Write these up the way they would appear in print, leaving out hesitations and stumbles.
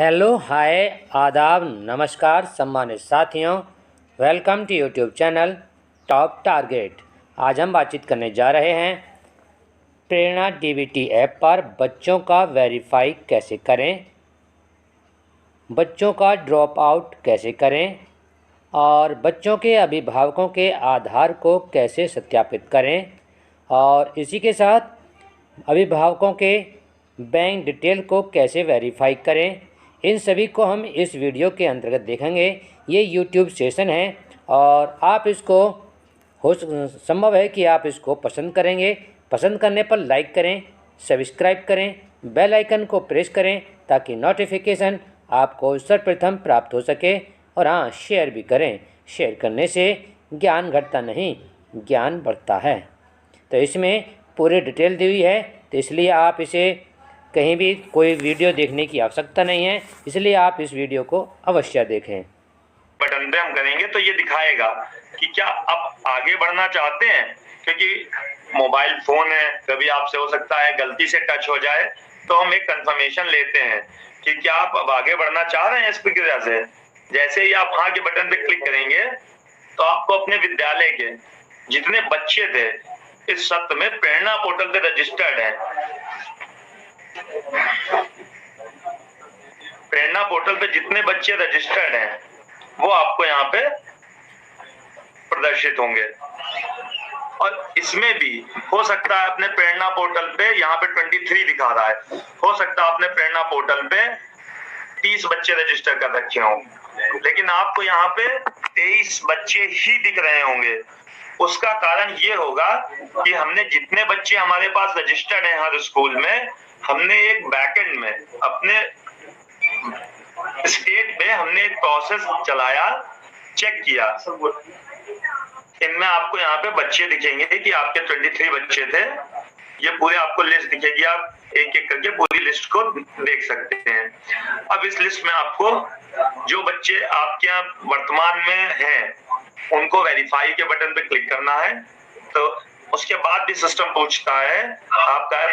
Hello hi आदाब नमस्कार सम्मानित साथियों, welcome to YouTube channel top target. आज हम बातचीत करने जा रहे हैं प्रेरणा डीबीटी ऐप पर बच्चों का वेरीफाई कैसे करें, बच्चों का ड्रॉप आउट कैसे करें और बच्चों के अभिभावकों के आधार को कैसे सत्यापित करें और इसी के साथ अभिभावकों के बैंक डिटेल को कैसे वेरीफाई करें। इन सभी को हम इस वीडियो के अंतर्गत देखेंगे। ये यूट्यूब सेशन है और आप इसको संभव है कि आप इसको पसंद करेंगे। पसंद करने पर लाइक करें, सब्सक्राइब करें, बेल आइकन को प्रेस करें ताकि नोटिफिकेशन आपको सर्वप्रथम प्राप्त हो सके। और हाँ, शेयर भी करें। शेयर करने से ज्ञान घटता नहीं, ज्ञान बढ़ता है। तो इसमें पूरी डिटेल दी हुई है, तो इसलिए आप इसे कहीं भी कोई वीडियो देखने की आवश्यकता नहीं है, इसलिए आप इस वीडियो को अवश्य देखें। बटन पे हम करेंगे तो ये दिखाएगा कि क्या आप आगे बढ़ना चाहते हैं, क्योंकि मोबाइल फोन है, कभी आपसे हो सकता है गलती से टच हो जाए, तो हम एक कंफर्मेशन लेते हैं कि क्या आप अब आगे बढ़ना चाह रहे हैं इस प्रक्रिया से। जैसे ही आप हाँ के बटन पे क्लिक करेंगे तो आपको अपने विद्यालय के जितने बच्चे थे इस सत्र में प्रेरणा पोर्टल पे रजिस्टर्ड है, प्रेरणा पोर्टल पे जितने बच्चे रजिस्टर्ड हैं वो आपको यहाँ पे प्रदर्शित होंगे। और इसमें भी हो सकता है अपने प्रेरणा पोर्टल पे यहाँ पे 23 दिखा रहा है, हो सकता है अपने प्रेरणा पोर्टल पे 30 बच्चे रजिस्टर कर रखे हों, लेकिन आपको यहाँ पे 23 बच्चे ही दिख रहे होंगे। उसका कारण ये होगा कि हमने जितने बच्चे हमारे पास रजिस्टर्ड हैं हर स्कूल में, हमने एक बैकएंड में अपने स्टेट में हमने एक प्रोसेस चलाया, चेक किया। इनमें आपको यहाँ पे बच्चे दिखेंगे कि आपके 23 बच्चे थे। ये पूरे आपको लिस्ट दिखेगी, आप एक एक करके पूरी लिस्ट को देख सकते हैं। अब इस लिस्ट में आपको जो बच्चे आपके यहाँ वर्तमान में हैं उनको वेरीफाई के बटन पे क्लिक करना है। तो उसके बाद भी सिस्टम पूछता है आपका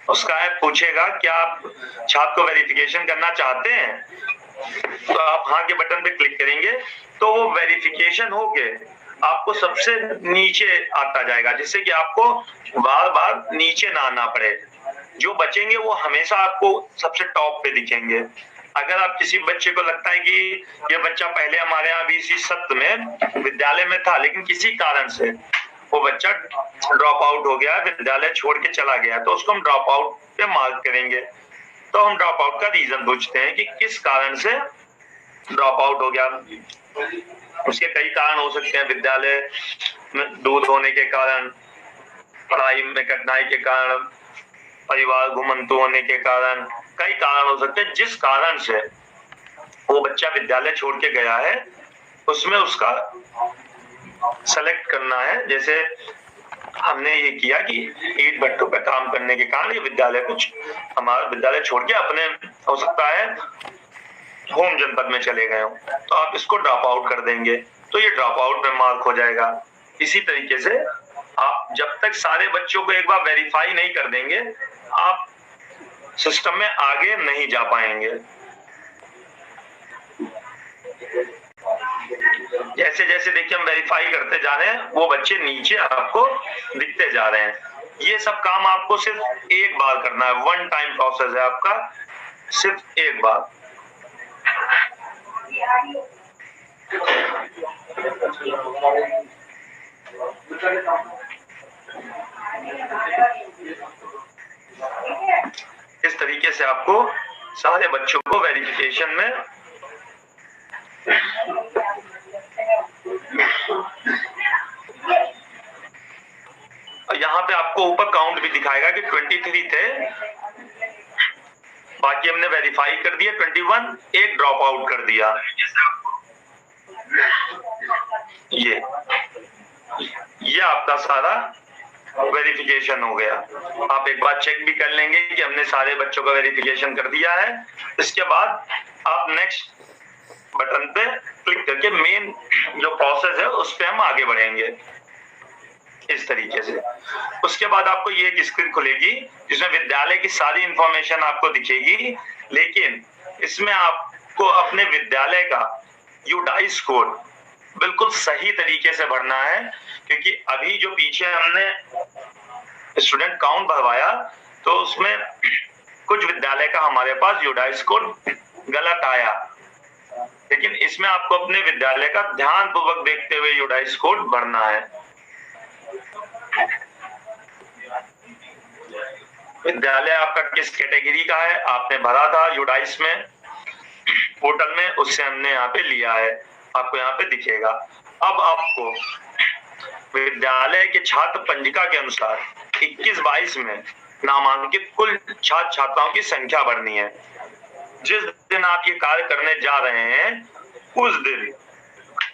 उसका ऐप पूछेगा क्या आप छात्र को वेरिफिकेशन करना चाहते हैं। तो आप हाँ के बटन पे क्लिक करेंगे तो वो वेरिफिकेशन होके आपको सबसे नीचे आता जाएगा, जिससे कि आपको बार बार नीचे ना आना पड़े। जो बचेंगे वो हमेशा आपको सबसे टॉप पे दिखेंगे। अगर आप किसी बच्चे को लगता है कि ये बच्चा पहले हमारे यहाँ भी इसी सत्र में विद्यालय में था, लेकिन किसी कारण से वो बच्चा ड्रॉप आउट हो गया, विद्यालय छोड़ के चला गया, तो उसको हम ड्रॉप आउट पे मार्क करेंगे। तो हम ड्रॉप आउट का रीजन पूछते हैं कि किस कारण से ड्रॉप आउट हो गया। उसके कई कारण हो सकते हैं, विद्यालय में दूर होने के कारण, पढ़ाई में कठिनाई के कारण, परिवार घुमंतु होने के कारण, कई कारण हो सकते हैं। जिस कारण से वो बच्चा विद्यालय छोड़ के गया है उसमें उसका सेलेक्ट करना है। जैसे हमने ये किया कि ईंट भट्टों पे काम करने के कारण ये विद्यालय हमारा विद्यालय छोड़ के अपने हो सकता है होम जनपद में चले गए हो, तो आप इसको ड्रॉप आउट कर देंगे तो ये ड्रॉप आउट में मार्क हो जाएगा। इसी तरीके से आप जब तक सारे बच्चों को एक बार वेरीफाई नहीं कर देंगे आप सिस्टम में आगे नहीं जा पाएंगे। जैसे जैसे देखिए हम वेरीफाई करते जा रहे हैं वो बच्चे नीचे आपको दिखते जा रहे हैं। ये सब काम आपको सिर्फ एक बार करना है, वन टाइम प्रोसेस है आपका, सिर्फ एक बार। इस तरीके से आपको सारे बच्चों को वेरिफिकेशन में यहाँ पे आपको ऊपर काउंट भी दिखाएगा कि 23 थे, बाकी हमने वेरीफाई कर दिया 21, एक ड्रॉप आउट कर दिया। ये आपका सारा वेरिफिकेशन हो गया। आप एक बार चेक भी कर लेंगे कि हमने सारे बच्चों का वेरिफिकेशन कर दिया है। इसके बाद आप नेक्स्ट बटन पे क्लिक करके मेन जो प्रोसेस है उस पे हम आगे बढ़ेंगे। इस तरीके से। उसके बाद आपको ये एक स्क्रीन खुलेगी जिसमें विद्यालय की सारी इंफॉर्मेशन आपको दिखेगी, लेकिन इसमें आपको अपने विद्यालय का यूडाइस कोड बिल्कुल सही तरीके से भरना है, क्योंकि अभी जो पीछे हमने स्टूडेंट काउंट भरवाया तो उसमें कुछ विद्यालय का हमारे पास यूडाइस कोड गलत आया, लेकिन इसमें आपको अपने विद्यालय का ध्यान पूर्वक देखते हुए यूडाइस कोड भरना है। विद्यालय आपका किस कैटेगरी का है आपने भरा था यूडाइस में पोर्टल में, उससे हमने यहाँ पे लिया है, आपको यहाँ पे दिखेगा। अब आपको विद्यालय के छात्र पंजिका के अनुसार 21-22 में नामांकित कुल छात्र छात्राओं की संख्या भरनी है। जिस दिन आप ये कार्य करने जा रहे हैं उस दिन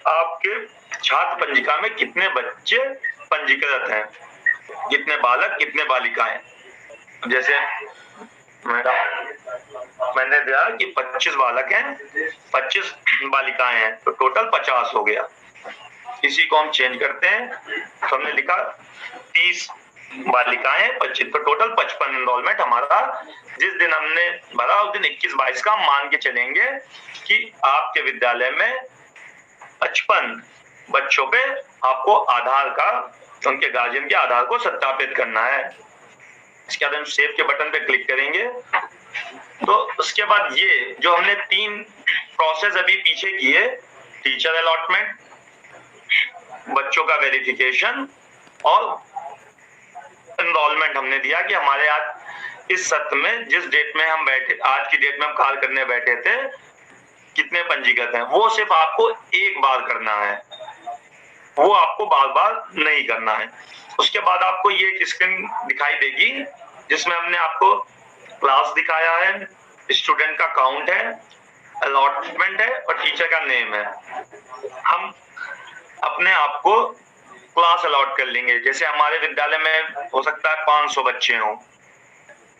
आपके छात्र पंजिका में कितने बच्चे पंजीकृत हैं, कितने बालक कितने बालिकाएं। जैसे मैंने दिया कि 25 बालक हैं 25 बालिकाएं हैं, तो टोटल 50 हो गया। इसी को हम चेंज करते हैं, तो हमने लिखा 30 बालिकाएं 25, तो टोटल 55 एनरोलमेंट हमारा जिस दिन हमने भरा उस दिन 21-22 का मान के चलेंगे कि आपके विद्यालय में 55 बच्चों पे आपको आधार का उनके गार्जियन के आधार को सत्यापित करना है। इसके बाद हम सेव के बटन पे क्लिक करेंगे। तो उसके बाद ये जो हमने 3 प्रोसेस अभी पीछे किए, टीचर अलॉटमेंट, बच्चों का वेरिफिकेशन और एनरोलमेंट हमने दिया कि हमारे आज इस सत्र में जिस डेट में हम बैठे, आज की डेट में हम कार्य करने बैठे थे, कितने पंजीकृत हैं, वो सिर्फ आपको एक बार करना है, वो आपको बार बार नहीं करना है। उसके बाद आपको ये एक स्क्रीन दिखाई देगी जिसमें हमने आपको क्लास दिखाया है, स्टूडेंट का काउंट है, अलॉटमेंट है और टीचर का नेम है। हम अपने आप को क्लास अलॉट कर लेंगे। जैसे हमारे विद्यालय में हो सकता है 500 बच्चे हों,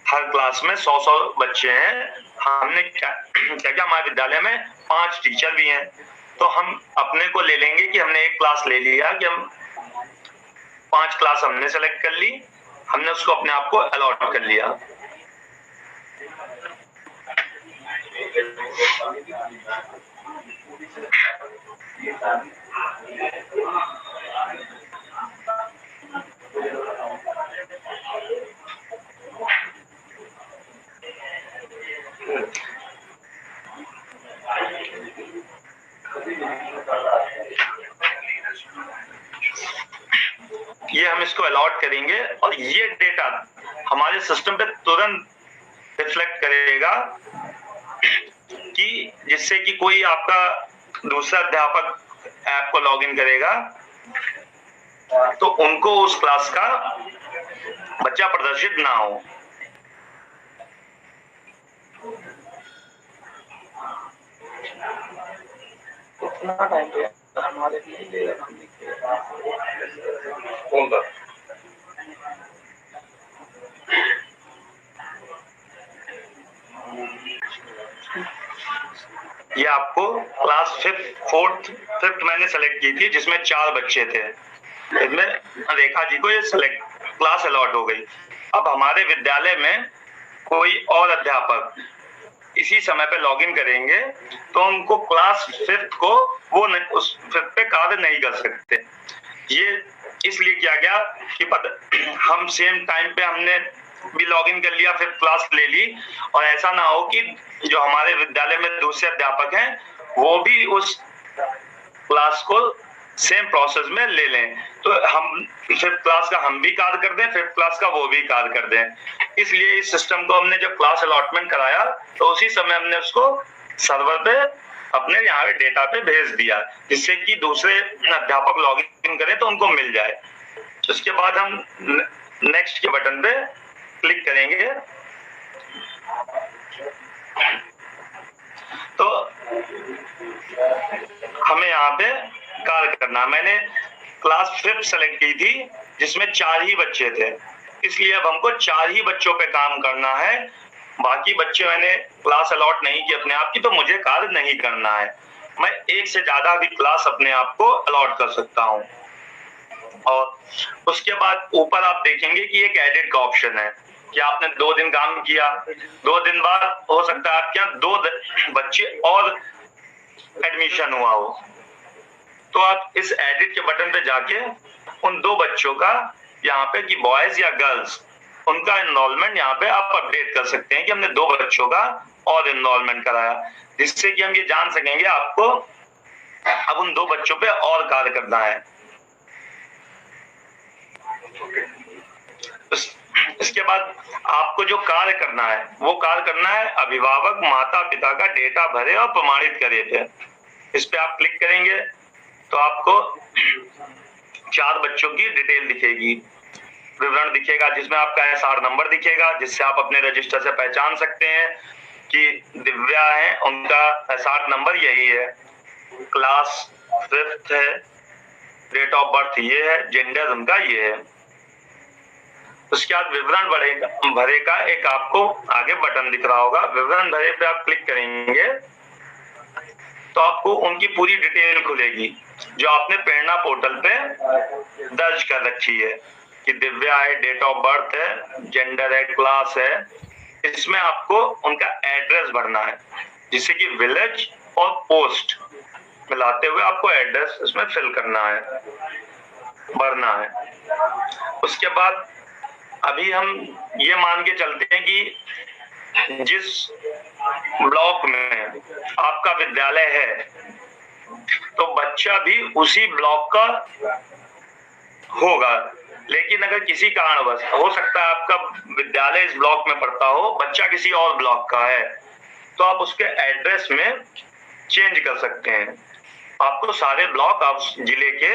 हर क्लास में 100 बच्चे हैं। हमने क्या क्या हमारे विद्यालय में 5 टीचर भी हैं, तो हम अपने को ले लेंगे कि हमने एक क्लास ले लिया कि हम 5 क्लास हमने सेलेक्ट कर ली, हमने उसको अपने आप को अलॉट कर लिया। ये हम इसको अलॉट करेंगे और ये डेटा हमारे सिस्टम पे तुरंत रिफ्लेक्ट करेगा कि जिससे कि कोई आपका दूसरा अध्यापक ऐप को लॉगिन करेगा तो उनको उस क्लास का बच्चा प्रदर्शित ना हो। कितना टाइम पे हमारे लिए कौन सा ये आपको क्लास 4th मैंने सेलेक्ट की थी जिसमें 4 बच्चे थे, इसमें रेखा जी को ये सेलेक्ट क्लास अलॉट हो गई। अब हमारे विद्यालय में कोई और अध्यापक इसी समय पे लॉगिन करेंगे तो उनको क्लास 5th को वो उस 5th पे कार्य नहीं कर सकते। ये इसलिए किया गया कि हम सेम टाइम पे हमने भी लॉगिन कर लिया, 5th क्लास ले ली, और ऐसा ना हो कि जो हमारे विद्यालय में दूसरे अध्यापक हैं वो भी उस क्लास को सेम प्रोसेस में ले लें, तो हम 5th क्लास का हम भी कार्य कर दें, 5th क्लास का वो भी कार्य कर दें। इसलिए इस सिस्टम को हमने जब क्लास अलॉटमेंट कराया तो उसी समय हमने उसको सर्वर पे अपने यहाँ पे डेटा पे भेज दिया, जिससे कि दूसरे अध्यापक लॉगिन करें तो उनको मिल जाए। उसके बाद हम नेक्स्ट के बटन पे क्लिक करेंगे तो हमें यहाँ पे कार्य करना। मैंने क्लास 5th सेलेक्ट की थी जिसमें 4 ही बच्चे थे, इसलिए अब हमको 4 ही बच्चों पे काम करना है। बाकी बच्चे मैंने क्लास अलॉट नहीं की अपने आप की, तो मुझे कार्य नहीं करना है। मैं एक से ज्यादा भी क्लास अपने आप को अलॉट कर सकता हूँ। और उसके बाद ऊपर आप देखेंगे कि एक एडिट का ऑप्शन है कि आपने 2 दिन काम किया, 2 दिन बाद हो सकता है आपके यहाँ 2 बच्चे और एडमिशन हुआ हो, तो आप इस एडिट के बटन पे जाके उन 2 बच्चों का यहाँ पे कि बॉयज या गर्ल्स, उनका एनरोलमेंट यहाँ पे आप अपडेट कर सकते हैं कि हमने 2 बच्चों का और एनरोलमेंट कराया, जिससे कि हम ये जान सकेंगे आपको अब उन 2 बच्चों पे और कार्य करना है। इसके बाद आपको जो कार्य करना है वो कार्य करना है अभिभावक माता पिता का डेटा भरे और प्रमाणित करे थे। इस पे आप क्लिक करेंगे तो आपको 4 बच्चों की डिटेल दिखेगी, विवरण दिखेगा, जिसमें आपका एसआर नंबर दिखेगा, जिससे आप अपने रजिस्टर से पहचान सकते हैं कि दिव्या है, उनका एसआर नंबर यही है, क्लास 5th है, डेट ऑफ बर्थ ये है, जेंडर उनका ये है। उसके बाद विवरण भरे का एक आपको आगे बटन दिख रहा होगा, विवरण भरे पे आप क्लिक करेंगे तो आपको उनकी पूरी डिटेल खुलेगी जो आपने प्रेरणा पोर्टल पे दर्ज कर रखी है कि दिव्या है, डेट ऑफ बर्थ है, जेंडर है, क्लास है। इसमें आपको उनका एड्रेस भरना है, जिससे कि विलेज और पोस्ट मिलाते हुए आपको एड्रेस इसमें फिल करना है, भरना है। उसके बाद अभी हम ये मान के चलते हैं कि जिस ब्लॉक में आपका विद्यालय है तो बच्चा भी उसी ब्लॉक का होगा, लेकिन अगर किसी कारणवश हो सकता है आपका विद्यालय इस ब्लॉक में पड़ता हो, बच्चा किसी और ब्लॉक का है, तो आप उसके एड्रेस में चेंज कर सकते हैं। आपको सारे ब्लॉक आप जिले के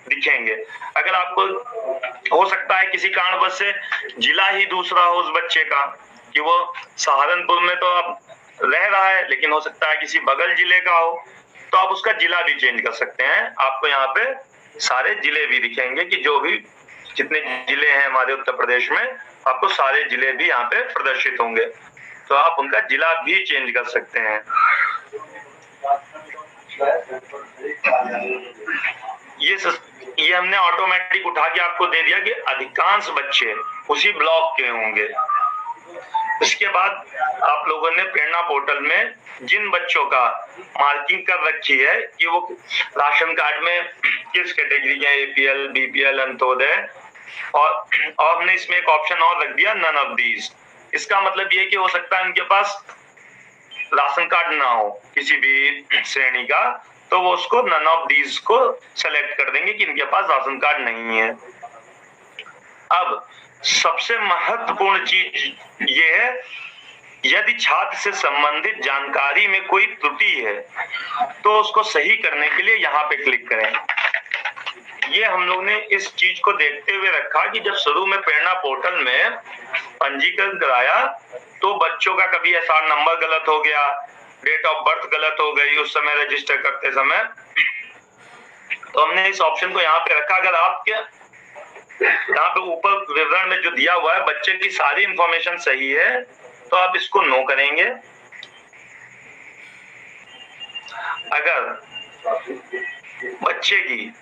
दिखेंगे। अगर आपको हो सकता है किसी कारणवश से जिला ही दूसरा हो उस बच्चे का, कि वो सहारनपुर में तो अब रह रहा है लेकिन हो सकता है किसी बगल जिले का हो, तो आप उसका जिला भी चेंज कर सकते हैं। आपको यहाँ पे सारे जिले भी दिखेंगे कि जो भी जितने जिले हैं हमारे उत्तर प्रदेश में, आपको सारे जिले भी यहाँ पे प्रदर्शित होंगे, तो आप उनका जिला भी चेंज कर सकते हैं। ये हमने ऑटोमेटिक उठा के आपको दे दिया कि अधिकांश बच्चे उसी ब्लॉक के होंगे। इसके बाद आप लोगों ने प्रेरणा पोर्टल में जिन बच्चों का मार्किंग कर रखी है कि वो राशन कार्ड में किस कैटेगरी के, एपीएल, बीपीएल, अंत्योदय, और हमने इसमें एक ऑप्शन और रख दिया नन ऑफ दीज। इसका मतलब ये कि हो सकता है उनके पास राशन कार्ड ना हो किसी भी श्रेणी का, तो वो उसको नन ऑफ दीज को सेलेक्ट कर देंगे कि इनके पास राशन कार्ड नहीं है। अब सबसे महत्वपूर्ण चीज ये है, यदि छात्र से संबंधित जानकारी में कोई त्रुटि है तो उसको सही करने के लिए यहाँ पे क्लिक करें। ये हम लोग ने इस चीज को देखते हुए रखा कि जब शुरू में प्रेरणा पोर्टल में पंजीकरण कराया तो बच्चों का कभी एसआर नंबर गलत हो गया, डेट ऑफ बर्थ गलत हो गई उस समय रजिस्टर करते समय, तो हमने इस ऑप्शन को यहाँ पे रखा। अगर आपके यहाँ पे ऊपर विवरण में जो दिया हुआ है बच्चे की सारी इंफॉर्मेशन सही है तो आप इसको नो करेंगे। अगर बच्चे की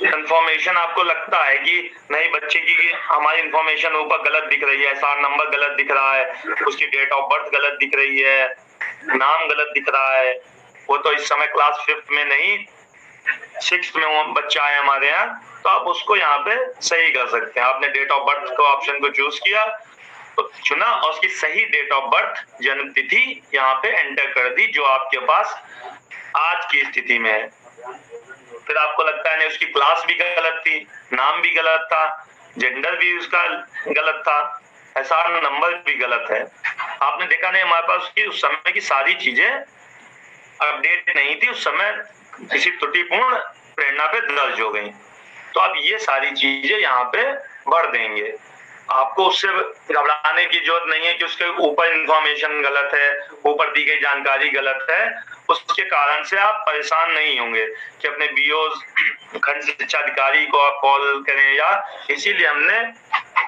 इंफॉर्मेशन आपको लगता है कि नहीं, बच्चे की हमारी इंफॉर्मेशन ऊपर गलत दिख रही है, एसआर नंबर गलत दिख रहा है, उसकी डेट ऑफ बर्थ गलत दिख रही है, नाम गलत दिख रहा है, वो तो इस समय क्लास 5th में नहीं 6th में वो बच्चा है हमारे यहाँ, तो आप उसको यहाँ पे सही कर सकते हैं। आपने डेट ऑफ बर्थ को ऑप्शन को चूज किया तो चुना और उसकी सही डेट ऑफ बर्थ जन्म तिथि यहाँ पे एंटर कर दी जो आपके पास आज की स्थिति में है। फिर आपको लगता है नहीं उसकी क्लास भी गलत थी, नाम भी गलत था, जेंडर भी उसका गलत था, एसआर नंबर भी गलत है, आपने देखा नहीं हमारे पास उसकी उस समय की सारी चीजें अपडेट नहीं थी, उस समय किसी त्रुटिपूर्ण प्रेरणा पे दर्ज हो गई, तो आप ये सारी चीजें यहाँ पे भर देंगे। आपको उससे घबराने की जरूरत नहीं है कि उसके ऊपर इंफॉर्मेशन गलत है, ऊपर दी गई जानकारी गलत है, उसके कारण से आप परेशान नहीं होंगे कि अपने बीओ खंड शिक्षा अधिकारी को आप कॉल करें, या इसीलिए हमने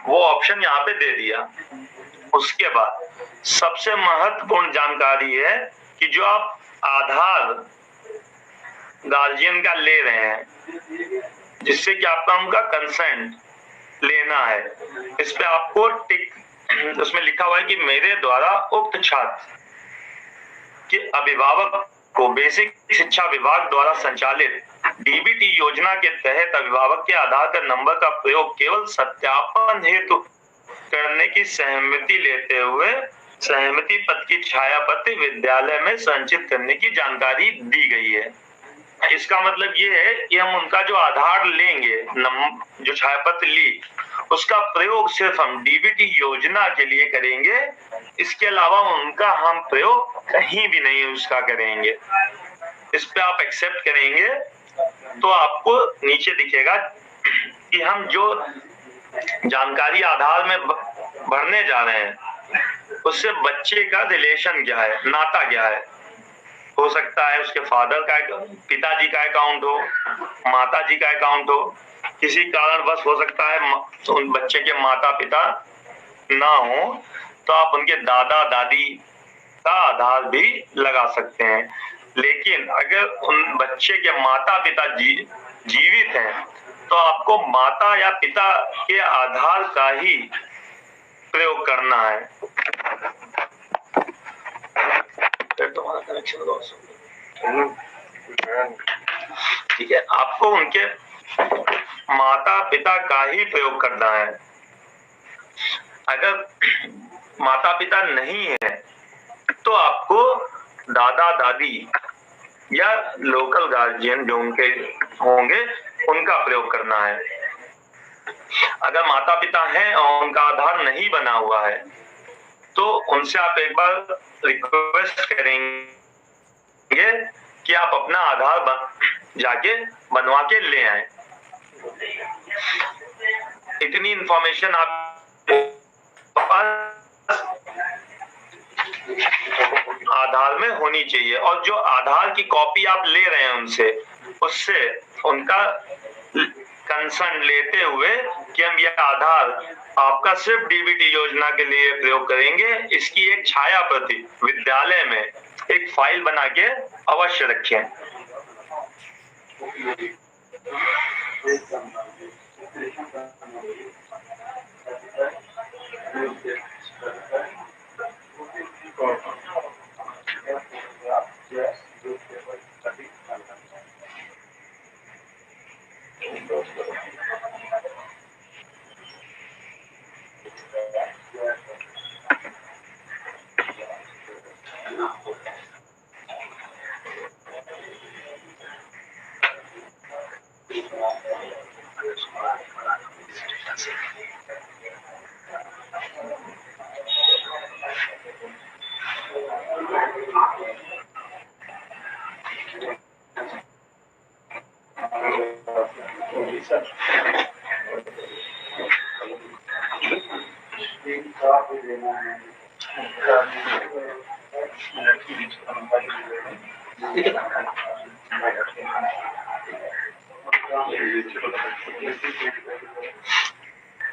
वो ऑप्शन यहाँ पे दे दिया। उसके बाद सबसे महत्वपूर्ण जानकारी है कि जो आप आधार गार्जियन का ले रहे हैं जिससे कि आपका उनका कंसेंट लेना है। इस पे आपको टिक, उसमें लिखा हुआ है कि मेरे द्वारा उक्त छात्र के अभिभावक को बेसिक शिक्षा विभाग द्वारा संचालित डीबीटी योजना के तहत अभिभावक के आधार कार्ड नंबर का प्रयोग केवल सत्यापन हेतु करने की सहमति लेते हुए सहमति पत्र की छायाप्रति विद्यालय में संचित करने की जानकारी दी गई है। इसका मतलब ये है कि हम उनका जो आधार लेंगे, जो छायापत्र ली, उसका प्रयोग सिर्फ हम डीबीटी योजना के लिए करेंगे। इसके अलावा उनका हम प्रयोग कहीं भी नहीं उसका करेंगे। इस पे आप एक्सेप्ट करेंगे तो आपको नीचे दिखेगा कि हम जो जानकारी आधार में भरने जा रहे हैं उससे बच्चे का रिलेशन क्या है, नाता क्या है। हो सकता है उसके फादर का, पिताजी का अकाउंट हो, माताजी का अकाउंट हो, किसी कारणवश हो सकता है उन बच्चे के माता पिता ना हो, तो आप उनके दादा दादी का आधार भी लगा सकते हैं। लेकिन अगर उन बच्चे के माता पिता जीवित हैं तो आपको माता या पिता के आधार का ही प्रयोग करना है। तुम्हारा कनेक्शन ठीक है, आपको उनके माता पिता का ही प्रयोग करना है। अगर माता पिता नहीं है तो आपको दादा दादी या लोकल गार्जियन जो उनके होंगे उनका प्रयोग करना है। अगर माता पिता हैं और उनका आधार नहीं बना हुआ है तो उनसे आप एक बार रिक्वेस्ट करेंगे कि आप अपना आधार जाके बनवा के ले आए। इतनी इंफॉर्मेशन आप आधार में होनी चाहिए। और जो आधार की कॉपी आप ले रहे हैं उनसे, उससे उनका कंसर्न लेते हुए कि हम यह आधार आपका सिर्फ डीबीटी योजना के लिए प्रयोग करेंगे, इसकी एक छाया प्रति विद्यालय में एक फाइल बना के अवश्य रखें।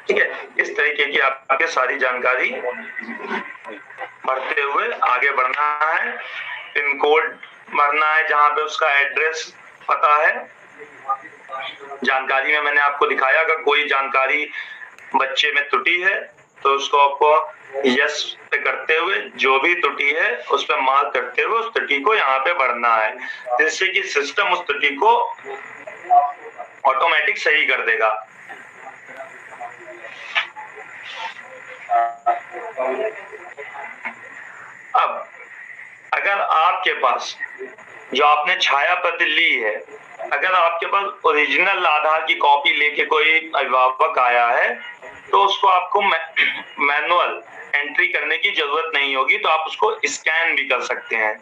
ठीक है, इस तरीके की आपके सारी जानकारी भरते हुए आगे बढ़ना है। पिन कोड भरना है जहां पे उसका एड्रेस पता है। जानकारी में मैंने आपको दिखाया अगर कोई जानकारी बच्चे में त्रुटि है तो उसको आपको यस पे करते हुए जो भी त्रुटि है उस पर मार्क करते हुए उस त्रुटि को यहाँ पे भरना है, जिससे कि सिस्टम उस त्रुटि को ऑटोमेटिक सही कर देगा। अब अगर आपके पास जो आपने छाया प्रति ली है, अगर आपके पास ओरिजिनल आधार की कॉपी लेके कोई अभिभावक आया है तो उसको आपको मैनुअल एंट्री करने की जरूरत नहीं होगी, तो आप उसको स्कैन भी कर सकते हैं।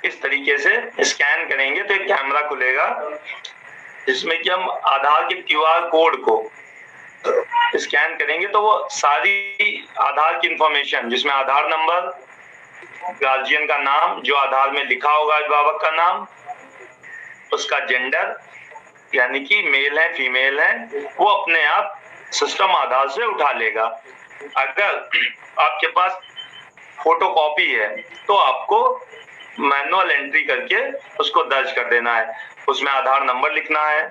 इस तरीके से स्कैन करेंगे तो एक कैमरा खुलेगा जिसमें कि हम आधार के क्यूआर कोड को स्कैन करेंगे तो वो सारी आधार की इंफॉर्मेशन जिसमें आधार नंबर, गार्जियन का नाम जो आधार में लिखा होगा, अभिभावक का नाम, उसका जेंडर यानी कि मेल है फीमेल है, वो अपने आप सिस्टम आधार से उठा लेगा। अगर आपके पास फोटोकॉपी है तो आपको मैनुअल एंट्री करके उसको दर्ज कर देना है। उसमें आधार नंबर लिखना है,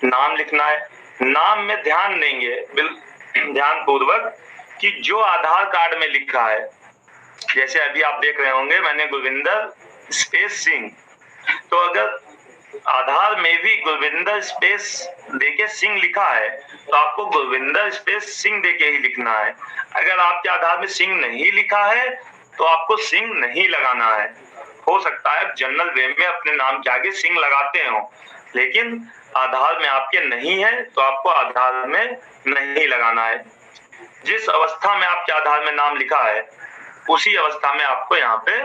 नाम लिखना है। नाम में ध्यान देंगे ध्यान पूर्वक कि जो आधार कार्ड में लिखा है, जैसे अभी आप देख रहे होंगे मैंने गुरविंदर स्पेस सिंह, तो अगर आधार में भी गुरविंदर स्पेस देके सिंह लिखा है तो आपको गुरविंदर स्पेस सिंह देके ही लिखना है। अगर आपके आधार में सिंह नहीं लिखा है तो आपको सिंह नहीं लगाना है। हो सकता है जनरल वे में अपने नाम के आगे सिंह लगाते हो, लेकिन आधार में आपके नहीं है तो आपको आधार में नहीं लगाना है। जिस अवस्था में आपके आधार में नाम लिखा है उसी अवस्था में आपको यहाँ पे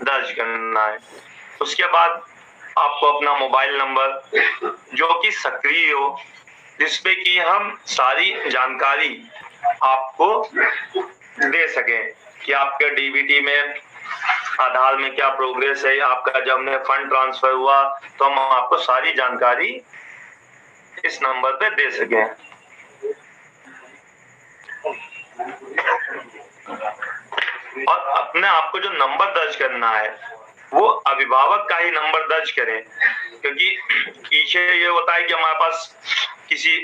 दर्ज करना है। उसके बाद आपको अपना मोबाइल नंबर जो कि सक्रिय हो, जिसपे कि हम सारी जानकारी आपको दे सकें कि आपके डीबीटी में आधार में क्या प्रोग्रेस है, आपका जब में फंड ट्रांसफर हुआ तो हम आपको सारी जानकारी इस नंबर पे दे सकें। और अपने आपको जो नंबर दर्ज करना है वो अभिभावक का ही नंबर दर्ज करें, क्योंकि पीछे ये होता है कि हमारे पास किसी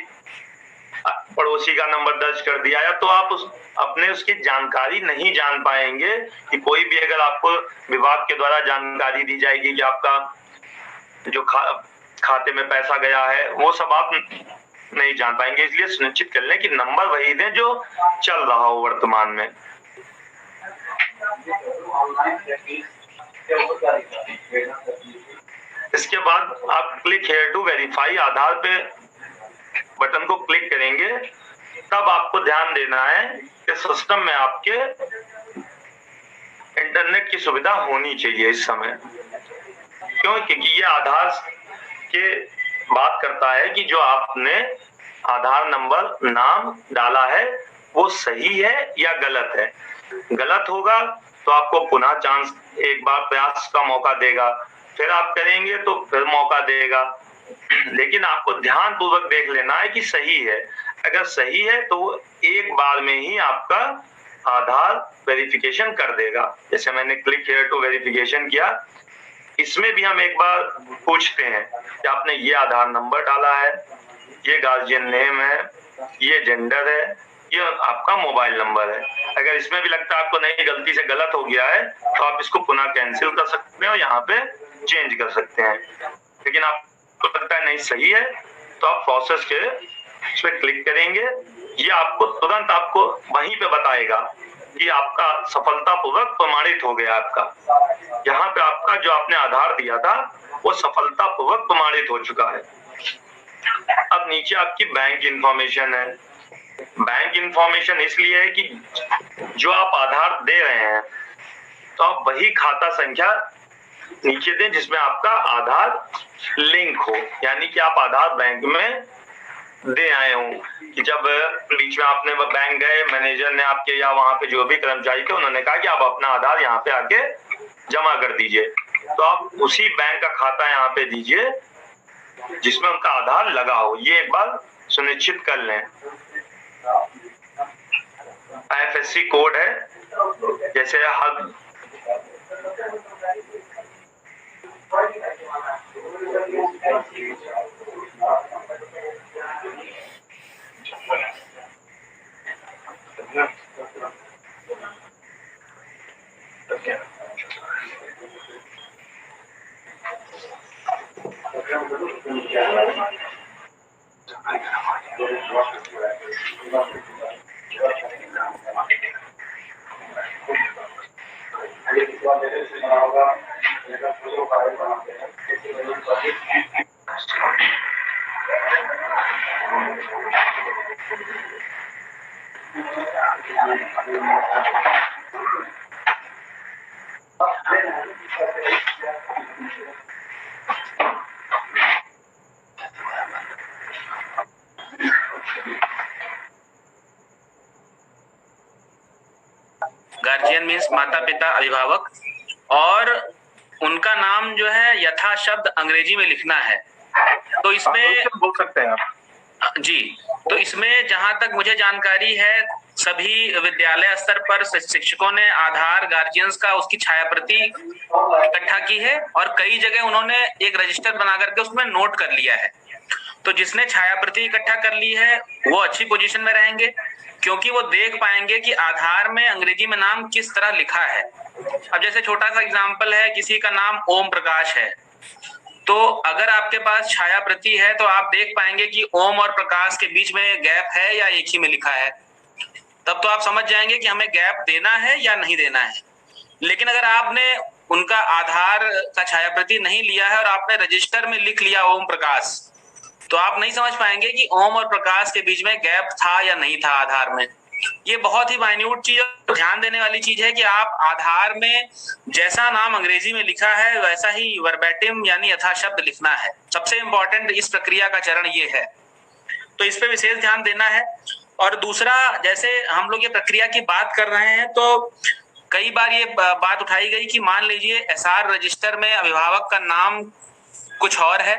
पड़ोसी का नंबर दर्ज कर दिया है तो आप अपने उसकी जानकारी नहीं जान पाएंगे कि कोई भी अगर आपको विभाग के द्वारा जानकारी दी जाएगी कि आपका जो खाते में पैसा गया है वो सब आप नहीं जान पाएंगे। इसलिए सुनिश्चित कर लें कि नंबर वही दें जो चल रहा हो वर्तमान में। इसके बाद आप क्लिक हेयर टू वेरीफाई आधार पे बटन को क्लिक करेंगे, तब आपको ध्यान देना है कि सिस्टम में आपके इंटरनेट की सुविधा होनी चाहिए इस समय। क्यों? क्योंकि ये आधार के बात करता है कि जो आपने आधार नंबर नाम डाला है वो सही है या गलत है। गलत होगा तो आपको पुनः चांस एक बार प्रयास का मौका देगा, फिर आप करेंगे तो फिर मौका देगा, लेकिन आपको ध्यान पूर्वक देख लेना है कि सही है। अगर सही है तो वो एक बार में ही आपका आधार वेरिफिकेशन कर देगा। जैसे मैंने क्लिक हियर टू वेरिफिकेशन किया, इसमें भी हम एक बार पूछते हैं कि आपने ये आधार नंबर डाला है, ये गार्जियन नेम है, ये जेंडर है, ये आपका मोबाइल नंबर है। अगर इसमें भी लगता है आपको नहीं गलती से गलत हो गया है तो आप इसको पुनः कैंसिल कर सकते हैं और यहाँ पे चेंज कर सकते हैं। लेकिन आपको लगता है नहीं सही है तो आप प्रोसेस के इस पे क्लिक करेंगे, ये आपको तुरंत आपको वहीं पे बताएगा कि आपका सफलतापूर्वक प्रमाणित हो गया। आपका यहाँ पे आपका जो आपने आधार दिया था वो सफलतापूर्वक प्रमाणित हो चुका है। अब नीचे आपकी बैंक इंफॉर्मेशन है। बैंक इंफॉर्मेशन इसलिए है कि जो आप आधार दे रहे हैं तो आप वही खाता संख्या नीचे दें जिसमें आपका आधार लिंक हो, यानी कि आप आधार बैंक में दे आए हो कि जब बीच में आपने बैंक गए, मैनेजर ने आपके या वहां पे जो भी कर्मचारी थे उन्होंने कहा कि आप अपना आधार यहाँ पे आके जमा कर दीजिए, तो आप उसी बैंक का खाता यहाँ पे दीजिए जिसमें उनका आधार लगा हो। ये एक बार सुनिश्चित कर लें। IFSC कोड है, जैसे हर गार्जियन मीन्स माता पिता अभिभावक, और उनका नाम जो है यथा शब्द अंग्रेजी में लिखना है। तो इसमें बोल सकते हैं आप जी, तो इसमें जहां तक मुझे जानकारी है सभी विद्यालय स्तर पर शिक्षकों ने आधार गार्जियंस का उसकी छाया प्रति इकट्ठा की है और कई जगह उन्होंने एक रजिस्टर बना करके उसमें नोट कर लिया है। तो जिसने छाया प्रति इकट्ठा कर ली है वो अच्छी पोजीशन में रहेंगे, क्योंकि वो देख पाएंगे कि आधार में अंग्रेजी में नाम किस तरह लिखा है। अब जैसे छोटा सा एग्जांपल है, किसी का नाम ओम प्रकाश है, तो अगर आपके पास छाया प्रति है तो आप देख पाएंगे कि ओम और प्रकाश के बीच में गैप है या एक ही में लिखा है। तब तो आप समझ जाएंगे कि हमें गैप देना है या नहीं देना है। लेकिन अगर आपने उनका आधार का छाया प्रति नहीं लिया है और आपने रजिस्टर में लिख लिया ओम प्रकाश, तो आप नहीं समझ पाएंगे कि ओम और प्रकाश के बीच में गैप था या नहीं था आधार में। ये बहुत ही माइन्यूट चीज, ध्यान देने वाली चीज है कि आप आधार में जैसा नाम अंग्रेजी में लिखा है वैसा ही वर्बैटिम यानी यथाशब्द लिखना है। सबसे इंपॉर्टेंट इस प्रक्रिया का चरण ये है, तो इस पे विशेष ध्यान देना है। और दूसरा, जैसे हम लोग ये प्रक्रिया की बात कर रहे हैं तो कई बार ये बात उठाई गई कि मान लीजिए एसआर रजिस्टर में अभिभावक का नाम कुछ और है,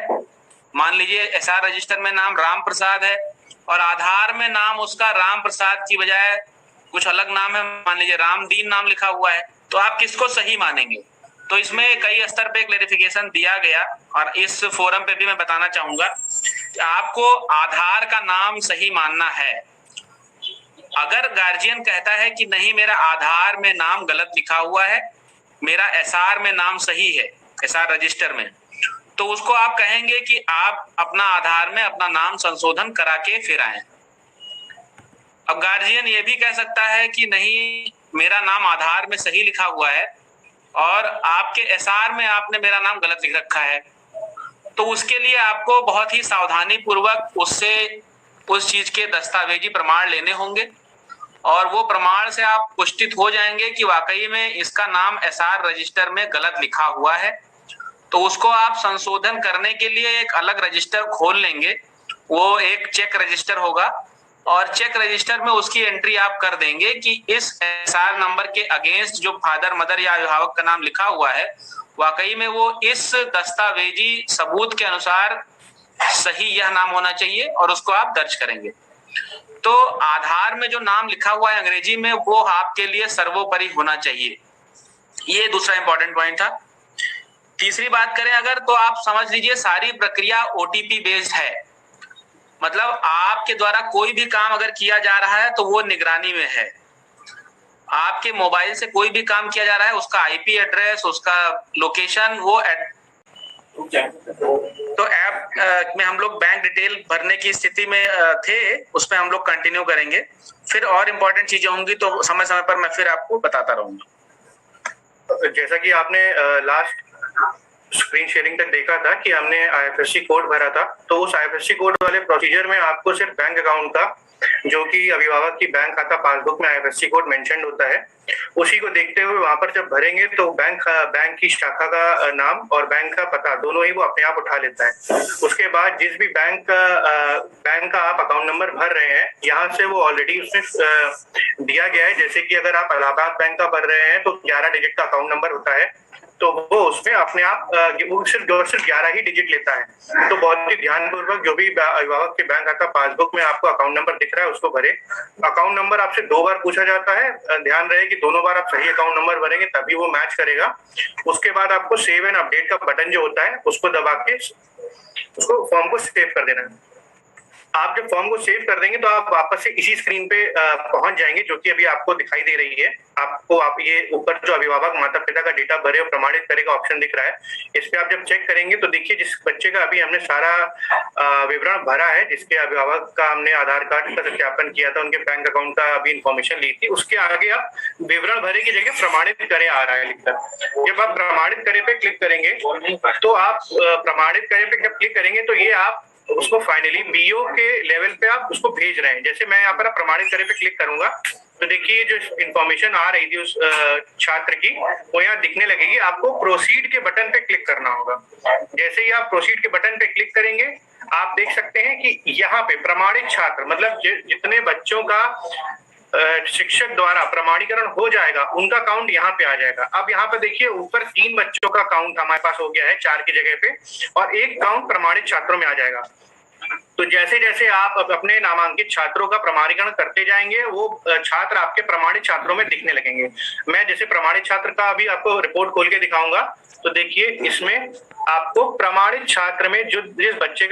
मान लीजिए एसआर रजिस्टर में नाम राम प्रसाद है और आधार में नाम उसका राम प्रसाद की बजाय कुछ अलग नाम है, मान लीजिए रामदीन नाम लिखा हुआ है, तो आप किसको सही मानेंगे? तो इसमें कई स्तर पे क्लेरिफिकेशन दिया गया और इस फोरम पे भी मैं बताना चाहूंगा कि आपको आधार का नाम सही मानना है। अगर गार्जियन कहता है कि नहीं मेरा आधार में नाम गलत लिखा हुआ है, मेरा एसआर में नाम सही है, एसआर रजिस्टर में, तो उसको आप कहेंगे कि आप अपना आधार में अपना नाम संशोधन करा के फिर आए। अब गार्जियन ये भी कह सकता है कि नहीं मेरा नाम आधार में सही लिखा हुआ है और आपके एसआर में आपने मेरा नाम गलत लिख रखा है, तो उसके लिए आपको बहुत ही सावधानी पूर्वक उससे उस चीज के दस्तावेजी प्रमाण लेने होंगे और वो प्रमाण से आप पुष्टित हो जाएंगे कि वाकई में इसका नाम एसआर रजिस्टर में गलत लिखा हुआ है। तो उसको आप संशोधन करने के लिए एक अलग रजिस्टर खोल लेंगे, वो एक चेक रजिस्टर होगा और चेक रजिस्टर में उसकी एंट्री आप कर देंगे कि इस एसआर नंबर के अगेंस्ट जो फादर मदर या अभिभावक का नाम लिखा हुआ है वाकई में वो इस दस्तावेजी सबूत के अनुसार सही यह नाम होना चाहिए और उसको आप दर्ज करेंगे। तो आधार में जो नाम लिखा हुआ है अंग्रेजी में वो आपके लिए सर्वोपरि होना चाहिए। ये दूसरा इंपॉर्टेंट पॉइंट था। तीसरी बात करें अगर, तो आप समझ लीजिए सारी प्रक्रिया ओटीपी बेस्ड है, मतलब आपके द्वारा कोई भी काम अगर किया जा रहा है तो वो निगरानी में है। आपके मोबाइल से कोई भी काम किया जा रहा है, उसका आईपी एड्रेस, उसका लोकेशन, वो तो ऐप में हम लोग बैंक डिटेल भरने की स्थिति में थे, उसमें हम लोग कंटिन्यू करेंगे। फिर और इम्पोर्टेंट चीजें होंगी तो समय समय पर मैं फिर आपको बताता रहूंगा। जैसा कि आपने लास्ट स्क्रीन शेयरिंग तक देखा था कि हमने आईएफएससी कोड भरा था, तो उस आईएफएससी कोड वाले प्रोसीजर में आपको सिर्फ बैंक अकाउंट का, जो कि अभिभावक की बैंक खाता पासबुक में आईएफएससी कोड मेंशन होता है, उसी को देखते हुए वहां पर जब भरेंगे तो बैंक की शाखा का नाम और बैंक का पता दोनों ही वो अपने आप उठा लेता है। उसके बाद जिस भी बैंक का आप अकाउंट नंबर भर रहे हैं, यहाँ से वो ऑलरेडी उसमें दिया गया है। जैसे कि अगर आप इलाहाबाद बैंक का भर रहे हैं तो 11 डिजिट का अकाउंट नंबर होता है, तो वो उसमें अपने आप वो सिर्फ 11 ही डिजिट लेता है। तो बहुत ही ध्यानपूर्वक जो भी अभिभावक के बैंक खाता पासबुक में आपको अकाउंट नंबर दिख रहा है उसको भरे। अकाउंट नंबर आपसे 2 बार पूछा जाता है, ध्यान रहे कि दोनों बार आप सही अकाउंट नंबर भरेंगे तभी वो मैच करेगा। उसके बाद आपको सेव एंड अपडेट का बटन जो होता है उसको दबा के उसको फॉर्म को सेव कर देना है। आप जब फॉर्म को सेव कर देंगे तो आप वापस से इसी स्क्रीन पे पहुंच जाएंगे जो कि अभी आपको दिखाई दे रही है। आपको आप ये ऊपर जो अभिभावक माता पिता का डेटा भरे और प्रमाणित करे का ऑप्शन दिख रहा है, इस पे आप जब चेक करेंगे तो देखिए जिस बच्चे का अभी हमने सारा विवरण भरा है, जिसके अभिभावक का हमने आधार कार्ड का सत्यापन किया था, उनके बैंक अकाउंट का अभी इन्फॉर्मेशन ली थी, उसके आगे आप विवरण भरे की जगह प्रमाणित करे आ रहा है लिखकर। जब आप प्रमाणित करे पे क्लिक करेंगे तो आप प्रमाणित करे पे जब क्लिक करेंगे तो ये आप उसको फाइनली बीओ के लेवल पे आप उसको भेज रहे हैं। जैसे मैं यहाँ पर प्रमाणित करे पे क्लिक करूंगा तो देखिए जो इन्फॉर्मेशन आ रही थी उस छात्र की वो यहाँ दिखने लगेगी। आपको प्रोसीड के बटन पे क्लिक करना होगा। जैसे ही आप प्रोसीड के बटन पे क्लिक करेंगे आप देख सकते हैं कि यहाँ पे प्रमाणित छात्र मतलब जितने बच्चों का शिक्षक द्वारा प्रमाणीकरण हो जाएगा उनका काउंट यहाँ पे आ जाएगा। अब यहाँ पे देखिए ऊपर 3 बच्चों का काउंट हमारे पास हो गया है 4 की जगह पे, और 1 काउंट प्रमाणित छात्रों में आ जाएगा। तो तो जैसे जैसे आप अपने नामांकित छात्रों का प्रमाणीकरण करते जाएंगे वो छात्र आपके प्रमाणित छात्रों में दिखने लगेंगे। मैं जैसे प्रमाणित छात्र का अभी आपको रिपोर्ट खोल के दिखाऊंगा, तो देखिए इसमें आपको प्रमाणित छात्र में जो जिस बच्चे का